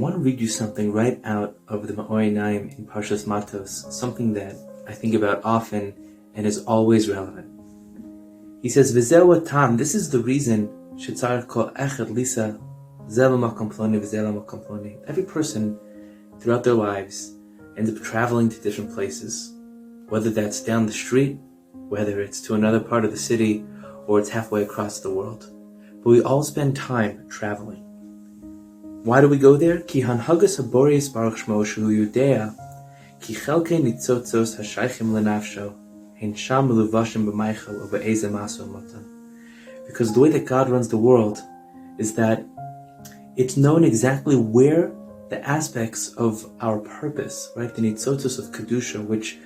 want to read you something right out of the Ma'or Einayim in Parshas Matos, something that I think about often and is always relevant. He says, "V'zeu hatam." This is the reason shetzarich kol echad lisa zeh l'makom ploni v'zeh l'makom ploni. Every person throughout their lives ends up traveling to different places, whether that's down the street, whether it's to another part of the city, or it's halfway across the world. But we all spend time traveling. Why do we go there? Ki hanhagas haboris baruch shmo shehu yudea ki chelkei nitzotzos hashaychim lenafsho hein sham meluvashim b'meichel or be'ezeh maso matan. Because the way that God runs the world is that it's known exactly where the aspects of our purpose, right? The nitzotzos of kedusha, which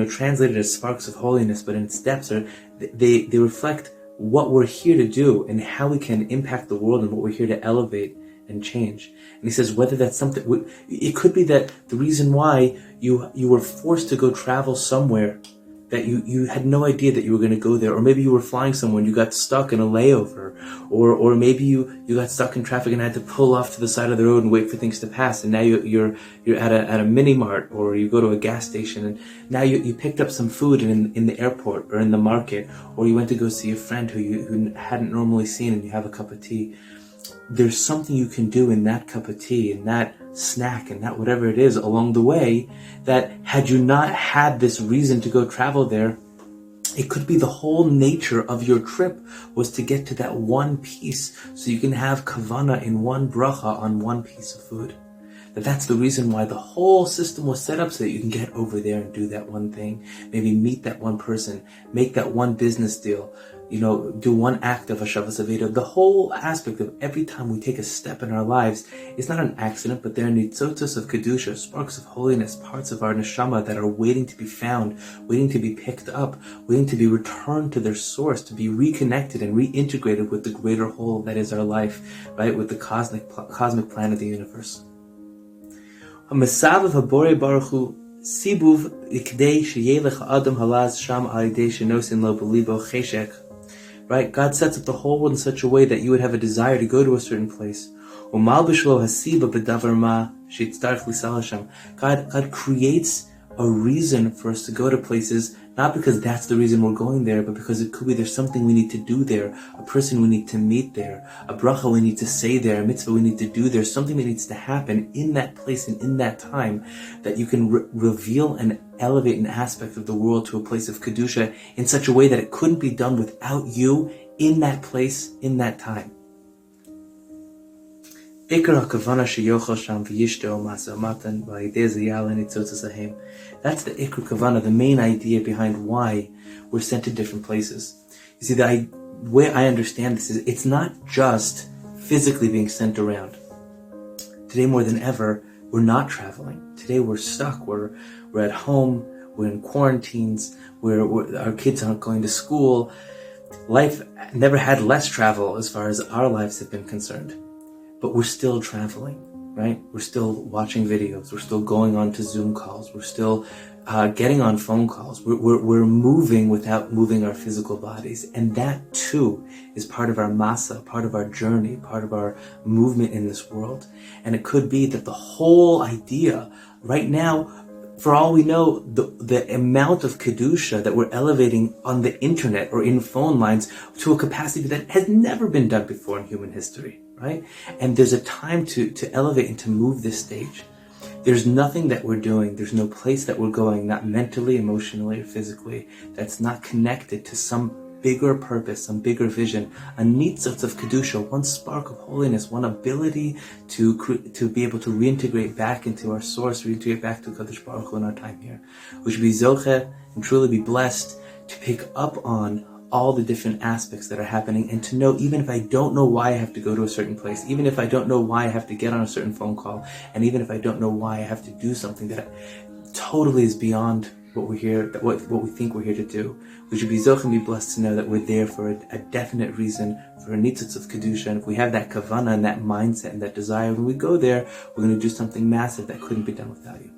translated as sparks of holiness, but in its depths they reflect what we're here to do and how we can impact the world and what we're here to elevate and change. And he says whether that's something, it could be that the reason why you were forced to go travel somewhere that you had no idea that you were going to go there, or maybe you were flying somewhere and you got stuck in a layover, or maybe you got stuck in traffic and had to pull off to the side of the road and wait for things to pass, and now you're at a mini mart, or you go to a gas station and now you picked up some food in the airport or in the market, or you went to go see a friend who hadn't normally seen and you have a cup of tea. There's something you can do in that cup of tea, in that snack, and that whatever it is along the way, that had you not had this reason to go travel there, it could be the whole nature of your trip was to get to that one piece so you can have kavana in one bracha on one piece of food. That's the reason why the whole system was set up, so that you can get over there and do that one thing, maybe meet that one person, make that one business deal, do one act of Hashavas Aveda. The whole aspect of every time we take a step in our lives is not an accident, but they're nitzotzos of kedusha, sparks of holiness, parts of our neshama that are waiting to be found, waiting to be picked up, waiting to be returned to their source, to be reconnected and reintegrated with the greater whole that is our life, right? With the cosmic plan of the universe. Hamasav habore baruch hu sibuv ikdei sheyelech adam halaz sham alidei shenosin lo belibo cheshek. Right? God sets up the whole world in such a way that you would have a desire to go to a certain place. God creates a reason for us to go to places, not because that's the reason we're going there, but because it could be there's something we need to do there, a person we need to meet there, a bracha we need to say there, a mitzvah we need to do there, something that needs to happen in that place and in that time, that you can reveal and elevate an aspect of the world to a place of kedusha in such a way that it couldn't be done without you in that place, in that time. That's the Ikr Kavana, the main idea behind why we're sent to different places. You see, the way I understand this is it's not just physically being sent around. Today more than ever, we're not traveling. Today we're stuck. We're at home. We're in quarantines. Our kids aren't going to school. Life never had less travel as far as our lives have been concerned. But we're still traveling, right? We're still watching videos. We're still going on to Zoom calls. We're still getting on phone calls. We're moving without moving our physical bodies. And that too is part of our masa, part of our journey, part of our movement in this world. And it could be that the whole idea right now, for all we know, the amount of kedusha that we're elevating on the internet or in phone lines to a capacity that has never been done before in human history, right? And there's a time to elevate and to move this stage. There's nothing that we're doing, there's no place that we're going, not mentally, emotionally, or physically, that's not connected to some bigger purpose, some bigger vision, a nitzotz of kedusha, one spark of holiness, one ability to be able to reintegrate back into our source, reintegrate back to Kadosh Baruch Hu in our time here. We should be zocheh and truly be blessed to pick up on all the different aspects that are happening, and to know, even if I don't know why I have to go to a certain place, even if I don't know why I have to get on a certain phone call, and even if I don't know why I have to do something that totally is beyond what we're here, what we think we're here to do, we should be zoch and be blessed to know that we're there for a definite reason, for a nitzutz of kedusha. And if we have that kavana and that mindset and that desire, when we go there, we're going to do something massive that couldn't be done without you.